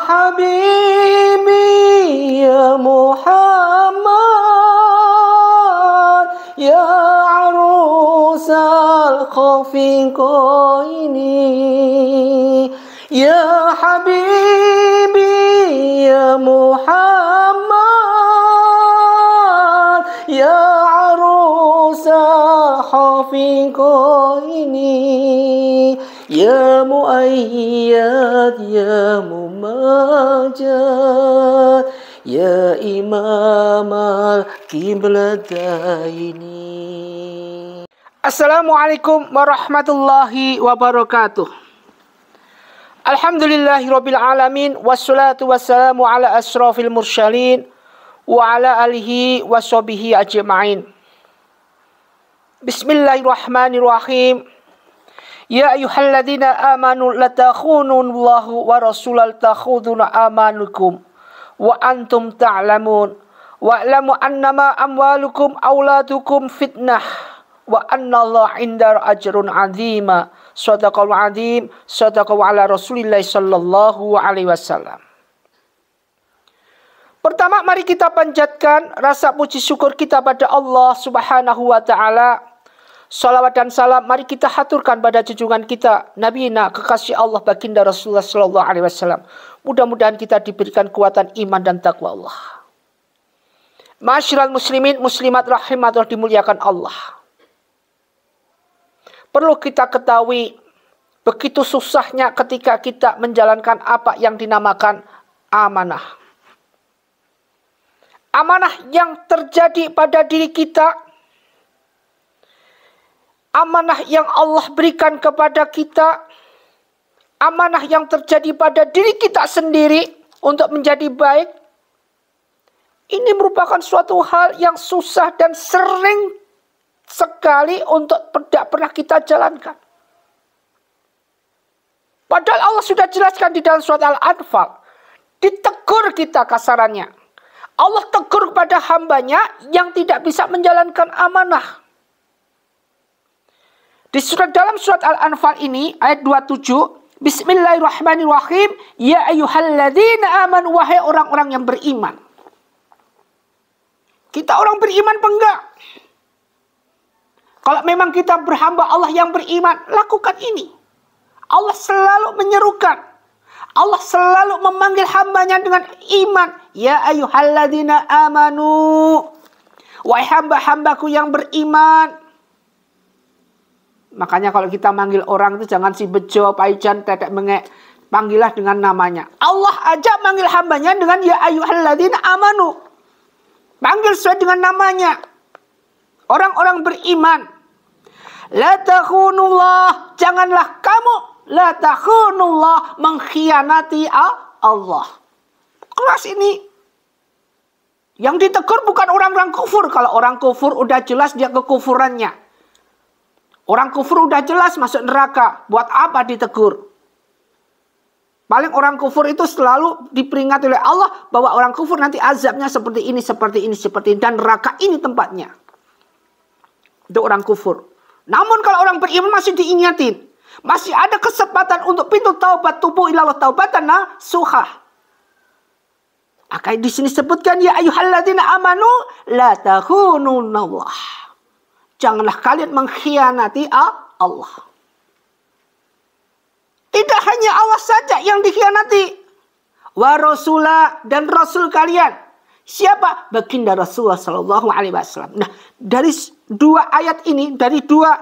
Habibi ya Muhammad ya arusal khafiqaini ya Habibi ya Muhammad ya arusal khafiqaini ya muayyad ya mumajad ya imam al-qiblataini. Assalamualaikum warahmatullahi wabarakatuh. Alhamdulillahirabbil alamin wassalatu wassalamu ala asrofil mursalin wa ala alihi washabihi ajma'in. Bismillahirrahmanirrahim. Ya ayyuhalladzina amanu la takhunullahu wa rasulal takhuduna amanukum wa antum ta'lamun wa'lamu annama amwalukum auladukum fitnah wa annallaha indar ajrun 'azima. Shadaqal 'azim, shadaqallahu ala Rasulillah sallallahu alaihi wasallam. Pertama, mari kita panjatkan rasa puji syukur kita pada Allah Subhanahu wa taala. Salawat dan salam mari kita haturkan pada junjungan kita Nabi kekasih Allah baginda Rasulullah sallallahu alaihi wasallam. Mudah-mudahan kita diberikan kekuatan iman dan takwa Allah. Ma'asyiral muslimin muslimat rahimatullah dimuliakan Allah. Perlu kita ketahui begitu susahnya ketika kita menjalankan apa yang dinamakan amanah. Amanah yang terjadi pada diri kita, amanah yang Allah berikan kepada kita, amanah yang terjadi pada diri kita sendiri untuk menjadi baik. Ini merupakan suatu hal yang susah dan sering sekali untuk tidak pernah kita jalankan. Padahal Allah sudah jelaskan di dalam surat Al-Anfal. Ditegur kita kasarannya. Allah tegur kepada hambanya yang tidak bisa menjalankan amanah. Dalam surat Al-Anfal ini ayat 27, Bismillahirrahmanirrahim, ya ayyuhalladzina amanu, wahai orang-orang yang beriman. Kita orang beriman apa enggak? Kalau memang kita berhamba Allah yang beriman, lakukan ini. Allah selalu menyerukan. Allah selalu memanggil hambanya dengan iman. Ya ayyuhalladzina amanu, wahai hamba-hambaku yang beriman. Makanya kalau kita manggil orang itu jangan si bejo, paijan, tetek mengek. Panggillah dengan namanya. Allah aja manggil hambanya dengan ya ayyuhalladzina amanu. Panggil sesuai dengan namanya. Orang-orang beriman. La takhunullah, janganlah kamu la takhunullah mengkhianati Allah. Keras ini. Yang ditegur bukan orang-orang kufur. Kalau orang kufur udah jelas dia kekufurannya. Orang kufur udah jelas masuk neraka. Buat apa ditegur? Paling orang kufur itu selalu diperingati oleh Allah bahwa orang kufur nanti azabnya seperti ini, seperti ini, seperti ini. Dan neraka ini tempatnya. Itu orang kufur. Namun kalau orang beriman masih diingatin. Masih ada kesempatan untuk pintu taubat, tubuh ilallah taubatan nasuha. Maka di sini sebutkan ya ayyuhalladzina amanu la takhunullah. Janganlah kalian mengkhianati Allah. Tidak hanya Allah saja yang dikhianati. Wa rasulah, dan rasul kalian. Siapa? Baginda Rasulullah sallallahu alaihi wasallam. Nah, dari dua ayat ini, dari dua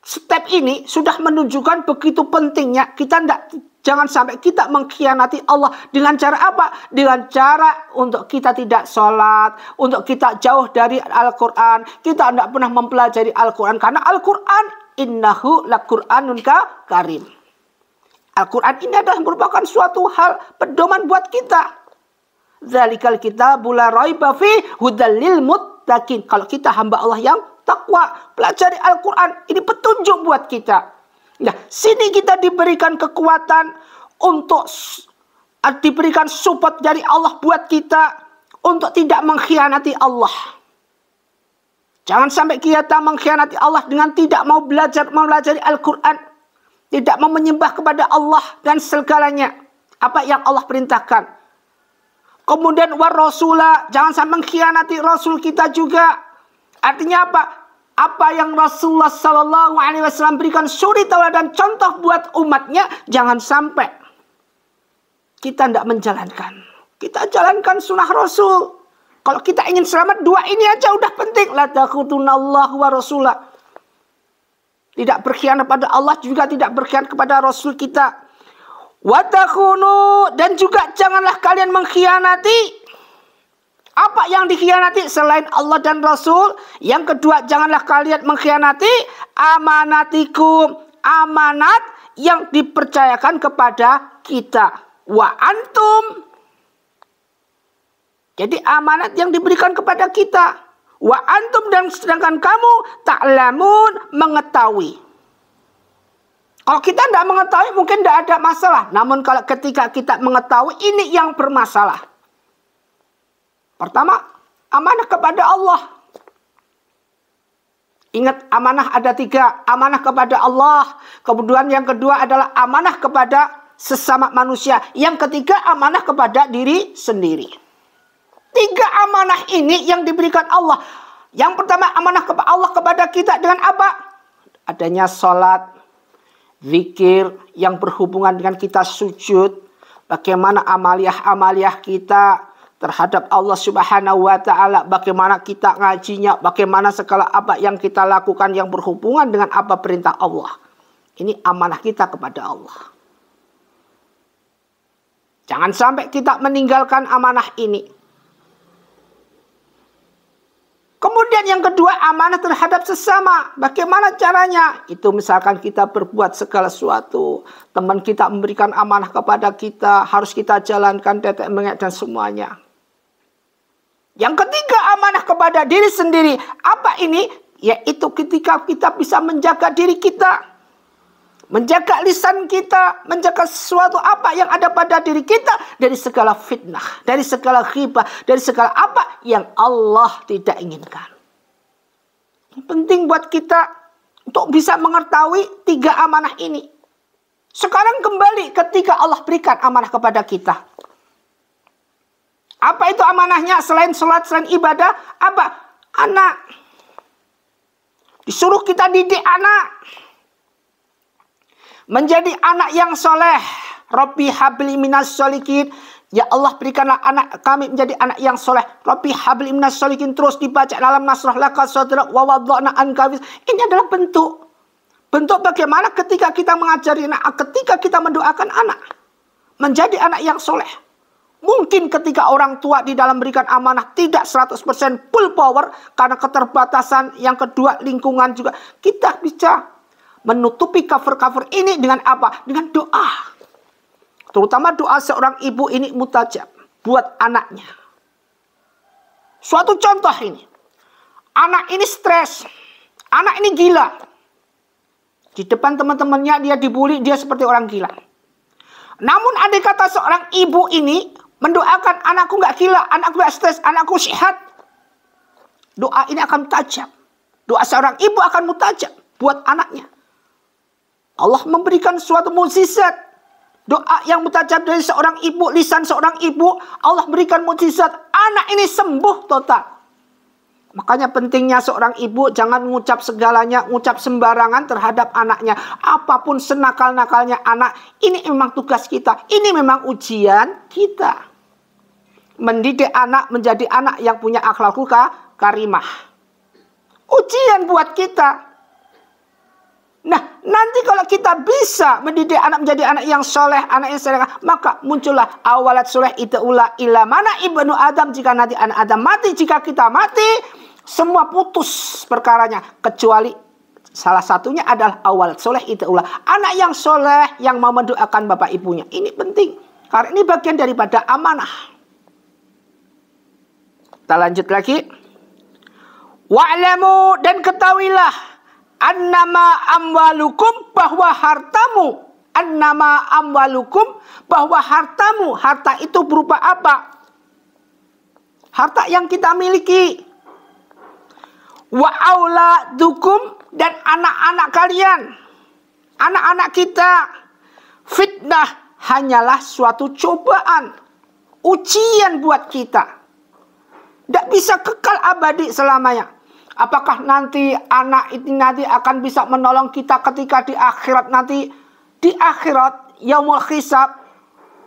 step ini sudah menunjukkan begitu pentingnya kita jangan sampai kita mengkhianati Allah. Dengan cara apa? Dengan cara untuk kita tidak sholat, untuk kita jauh dari Al-Quran. Kita tidak pernah mempelajari Al-Quran. Karena Al-Quran innahu laqur'anun karim. Al-Quran ini adalah merupakan suatu hal pedoman buat kita. Dzalikal kitabul la raiba fi hudal lil muttaqin. Kalau kita hamba Allah yang takwa, pelajari Al-Quran, ini petunjuk buat kita. Nah, sini kita diberikan kekuatan untuk diberikan support dari Allah buat kita untuk tidak mengkhianati Allah. Jangan sampai kita mengkhianati Allah dengan tidak mau mempelajari Al-Quran. Tidak mau menyembah kepada Allah dan segalanya. apa yang Allah perintahkan. Kemudian war rasulah, jangan sampai mengkhianati Rasul kita juga. Artinya apa? Apa yang Rasulullah Sallallahu Alaihi Wasallam berikan suri tauladan contoh buat umatnya, jangan sampai kita tidak menjalankan. Kita jalankan sunnah Rasul. Kalau kita ingin selamat, dua ini aja udah penting. La takhutunallahu wa rasulah. Tidak berkhianat pada Allah, juga tidak berkhianat kepada Rasul kita. Wa takhunu, dan juga janganlah kalian mengkhianati. Apa yang dikhianati selain Allah dan Rasul? Yang kedua, janganlah kalian mengkhianati amanatikum, amanat yang dipercayakan kepada kita. Wa antum, jadi amanat yang diberikan kepada kita. Wa antum, dan sedangkan kamu ta'lamun, mengetahui. Kalau kita tidak mengetahui mungkin tidak ada masalah. Namun kalau ketika kita mengetahui, ini yang bermasalah. Pertama, amanah kepada Allah. Ingat, amanah ada 3. Amanah kepada Allah. Kemudian yang kedua adalah amanah kepada sesama manusia. Yang ketiga, amanah kepada diri sendiri. 3 amanah ini yang diberikan Allah. Yang pertama, amanah kepada Allah kepada kita dengan apa? Adanya sholat, zikir yang berhubungan dengan kita sujud. Bagaimana amaliyah-amaliyah kita terhadap Allah Subhanahu wa Ta'ala, bagaimana kita ngajinya, bagaimana segala apa yang kita lakukan yang berhubungan dengan apa perintah Allah. Ini amanah kita kepada Allah. Jangan sampai kita meninggalkan amanah ini. Kemudian yang kedua, amanah terhadap sesama. Bagaimana caranya? Itu misalkan kita berbuat segala sesuatu, teman kita memberikan amanah kepada kita, harus kita jalankan tetek mengek dan semuanya. Yang ketiga, amanah kepada diri sendiri. Apa ini? Yaitu ketika kita bisa menjaga diri kita, menjaga lisan kita, menjaga sesuatu apa yang ada pada diri kita dari segala fitnah, dari segala ghibah, dari segala apa yang Allah tidak inginkan. Ini penting buat kita untuk bisa mengetahui 3 amanah ini. Sekarang kembali ketika Allah berikan amanah kepada kita. Apa itu amanahnya selain sholat, selain ibadah? Apa? Anak. Disuruh kita didik anak. Menjadi anak yang soleh. Rabbi habli minas sholikin. Ya Allah, berikanlah anak kami menjadi anak yang soleh. Rabbi habli minas sholikin. Terus dibaca dalam nasrah laka sadrak wa wadha'na anka wizrak. Ini adalah bentuk. Bentuk bagaimana ketika kita mengajari anak, ketika kita mendoakan anak. Menjadi anak yang soleh. Mungkin ketika orang tua di dalam berikan amanah tidak 100% full power karena keterbatasan. Yang kedua, lingkungan juga. Kita bisa menutupi cover-cover ini dengan apa? Dengan doa. Terutama doa seorang ibu ini mutajab buat anaknya. Suatu contoh ini. Anak ini stres. Anak ini gila. Di depan teman-temannya dia dibully, dia seperti orang gila. Namun andai kata seorang ibu ini mendoakan, anakku nggak gila, anakku nggak stres, anakku sehat. Doa ini akan mutajab. Doa seorang ibu akan mutajab buat anaknya. Allah memberikan suatu mukjizat. Doa yang mutajab dari seorang ibu, lisan seorang ibu, Allah berikan mukjizat. Anak ini sembuh total. Makanya pentingnya seorang ibu jangan ngucap segalanya, ngucap sembarangan terhadap anaknya. Apapun senakal-nakalnya anak, ini memang tugas kita. Ini memang ujian kita. Mendidik anak menjadi anak yang punya akhlakul karimah. Ujian buat kita. Nah, nanti kalau kita bisa mendidik anak menjadi anak yang soleh, anak yang soleh, maka muncullah awalat soleh itu ula ila mana ibnu Adam. Jika nanti anak Adam mati, jika kita mati, semua putus perkaranya. Kecuali salah satunya adalah awalat soleh itu ula. Anak yang soleh yang mau mendoakan bapak ibunya. Ini penting. Karena ini bagian daripada amanah. Kita lanjut lagi. Wa'lamu, dan ketahuilah. Annama amwalukum, bahwa hartamu. Annama amwalukum, bahwa hartamu. Harta itu berupa apa? Harta yang kita miliki. Wa auladukum, dan anak-anak kalian. Anak-anak kita. Fitnah, hanyalah suatu cobaan, ujian buat kita. Tidak bisa kekal abadi selamanya. Apakah nanti anak ini nanti akan bisa menolong kita ketika di akhirat nanti? Di akhirat, yaumul hisab,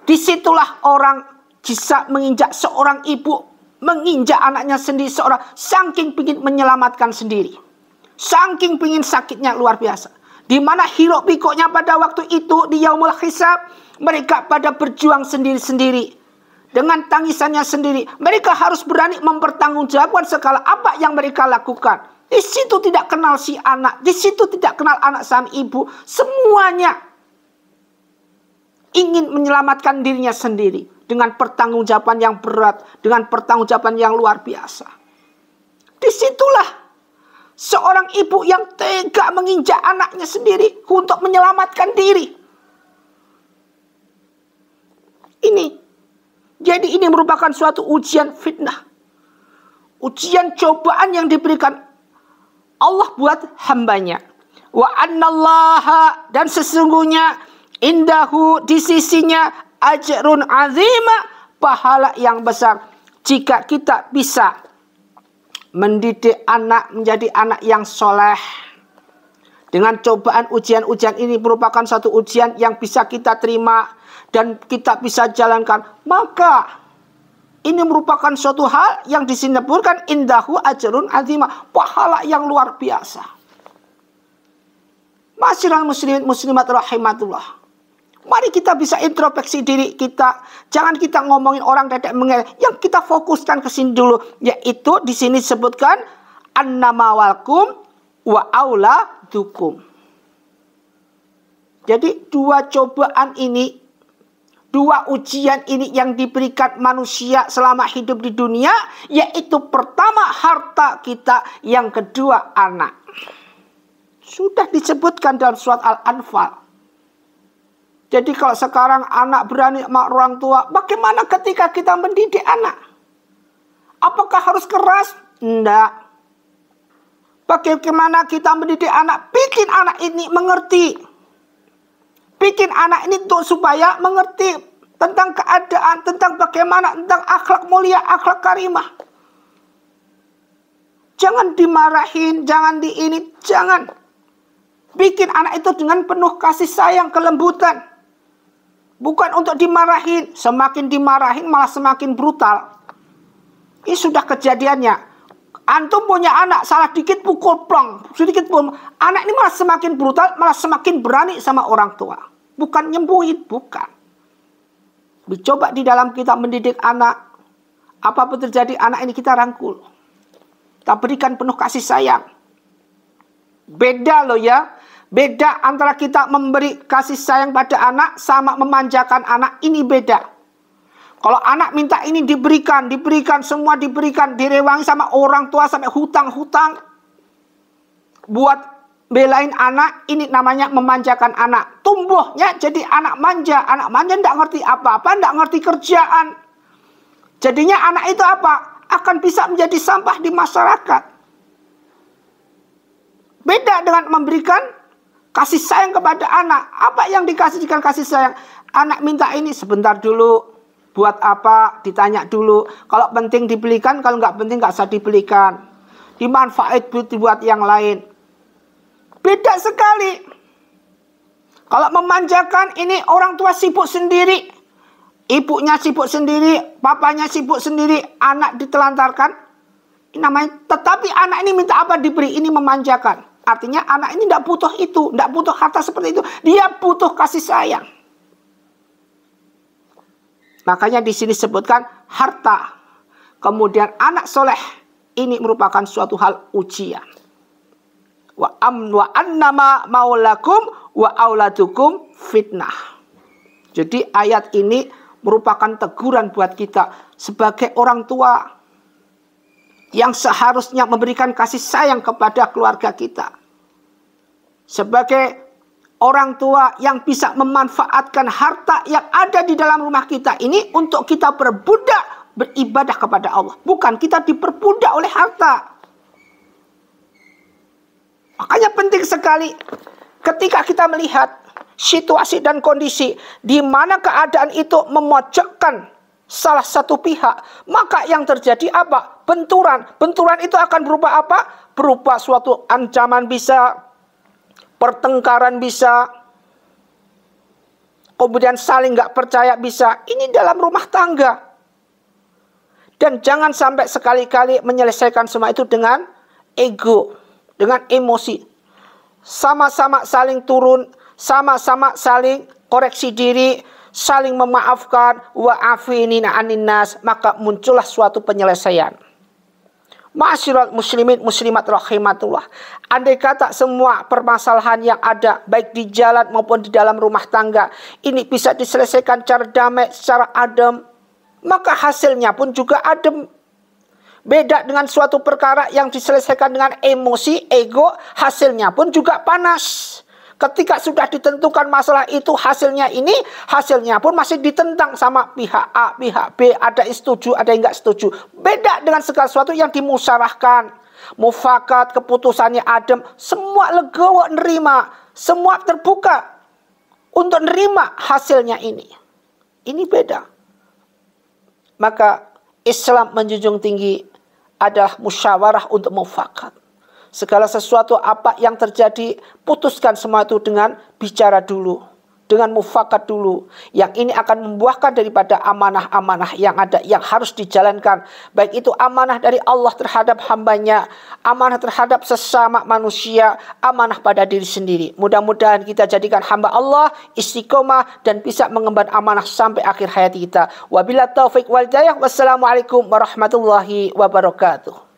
disitulah orang bisa menginjak seorang ibu, menginjak anaknya sendiri seorang, saking pingin menyelamatkan sendiri. Saking pingin sakitnya luar biasa. Di mana hiruk pikuknya pada waktu itu di yaumul hisab, mereka pada berjuang sendiri-sendiri. Dengan tangisannya sendiri. Mereka harus berani mempertanggungjawabkan segala apa yang mereka lakukan. Di situ tidak kenal si anak. Di situ tidak kenal anak sama ibu. Semuanya ingin menyelamatkan dirinya sendiri. Dengan pertanggungjawaban yang berat. Dengan pertanggungjawaban yang luar biasa. Disitulah seorang ibu yang tega menginjak anaknya sendiri untuk menyelamatkan diri. Jadi ini merupakan suatu ujian fitnah. Ujian cobaan yang diberikan Allah buat hambanya. Wa annallaha, dan sesungguhnya indahu, di sisinya, ajrun azima, pahala yang besar. Jika kita bisa mendidik anak menjadi anak yang soleh. Dengan cobaan ujian-ujian ini merupakan satu ujian yang bisa kita terima dan kita bisa jalankan, maka ini merupakan suatu hal yang disebutkan indahu ajrun azimah, pahala yang luar biasa. Masyiral muslimin muslimat rahimatullah. Mari kita bisa introspeksi diri kita. Jangan kita ngomongin orang dedek mengelak. Yang kita fokuskan ke sini dulu, yaitu di sini disebutkan annama walkum wa auladukum. Jadi dua cobaan ini, dua ujian ini yang diberikan manusia selama hidup di dunia, yaitu pertama harta kita, yang kedua anak. Sudah disebutkan dalam surat Al-Anfal. Jadi kalau sekarang anak berani sama orang tua, bagaimana ketika kita mendidik anak? Apakah harus keras? Enggak. Bagaimana kita mendidik anak? Bikin anak ini mengerti. Bikin anak ini untuk supaya mengerti tentang keadaan, tentang bagaimana, tentang akhlak mulia, akhlak karimah. Jangan dimarahin, jangan di ini, jangan. Bikin anak itu dengan penuh kasih sayang, kelembutan. Bukan untuk dimarahin. Semakin dimarahin malah semakin brutal. Ini sudah kejadiannya. Antum punya anak, salah dikit pukul plong, sedikit pun. Anak ini malah semakin brutal, malah semakin berani sama orang tua. Bukan nyembuhin, bukan. Dicoba di dalam kita mendidik anak. Apapun terjadi, anak ini kita rangkul. Kita berikan penuh kasih sayang. Beda loh ya. Beda antara kita memberi kasih sayang pada anak sama memanjakan anak. Ini beda. Kalau anak minta ini diberikan, semua diberikan, direwangi sama orang tua sampai hutang-hutang. Buat belain anak, ini namanya memanjakan anak. Tumbuhnya jadi anak manja. Anak manja tidak ngerti apa-apa, tidak ngerti kerjaan. Jadinya anak itu apa? Akan bisa menjadi sampah di masyarakat. Beda dengan memberikan kasih sayang kepada anak. Apa yang dikasihkan kasih sayang? Anak minta ini sebentar dulu. Buat apa? Ditanya dulu. Kalau penting dibelikan, kalau nggak penting nggak usah dibelikan. Dimanfaat buat yang lain. Beda sekali. Kalau memanjakan, ini orang tua sibuk sendiri. Ibunya sibuk sendiri, papanya sibuk sendiri, anak ditelantarkan. Ini namanya, tetapi anak ini minta apa diberi, ini memanjakan. Artinya anak ini tidak butuh itu, tidak butuh harta seperti itu. Dia butuh kasih sayang. Makanya di sini disebutkan harta. Kemudian anak soleh, ini merupakan suatu hal ujian. Wa annama maulakum wa auladukum fitnah. Jadi ayat ini merupakan teguran buat kita sebagai orang tua yang seharusnya memberikan kasih sayang kepada keluarga kita. Sebagai orang tua yang bisa memanfaatkan harta yang ada di dalam rumah kita ini untuk kita berbudak beribadah kepada Allah. Bukan kita diperbudak oleh harta. Makanya penting sekali ketika kita melihat situasi dan kondisi di mana keadaan itu memojokkan salah satu pihak, maka yang terjadi apa? Benturan. Benturan itu akan berupa apa? Berupa suatu ancaman bisa, pertengkaran bisa, kemudian saling nggak percaya bisa. Ini dalam rumah tangga. Dan jangan sampai sekali-kali menyelesaikan semua itu dengan ego, dengan emosi. Sama-sama saling turun, sama-sama saling koreksi diri, saling memaafkan, wa'afinina anin nas, maka muncullah suatu penyelesaian. Ma'asyiral muslimin muslimat rahimatullah. Andai kata semua permasalahan yang ada baik di jalan maupun di dalam rumah tangga ini bisa diselesaikan secara damai, secara adem, maka hasilnya pun juga adem. Beda dengan suatu perkara yang diselesaikan dengan emosi, ego, hasilnya pun juga panas. Ketika sudah ditentukan masalah itu hasilnya ini, hasilnya pun masih ditentang sama pihak A, pihak B, ada yang setuju, ada yang nggak setuju. Beda dengan segala sesuatu yang dimusyawarahkan, mufakat, keputusannya adem, semua legowo nerima, semua terbuka untuk nerima hasilnya ini. Ini beda. Maka Islam menjunjung tinggi adalah musyawarah untuk mufakat. Segala sesuatu apa yang terjadi, putuskan semua itu dengan bicara dulu, dengan mufakat dulu. Yang ini akan membuahkan daripada amanah-amanah yang ada, yang harus dijalankan. Baik itu amanah dari Allah terhadap hambanya, amanah terhadap sesama manusia, amanah pada diri sendiri. Mudah-mudahan kita jadikan hamba Allah istiqomah dan bisa mengemban amanah sampai akhir hayat kita. Wabillahi taufiq wal hidayah. Wassalamualaikum warahmatullahi wabarakatuh.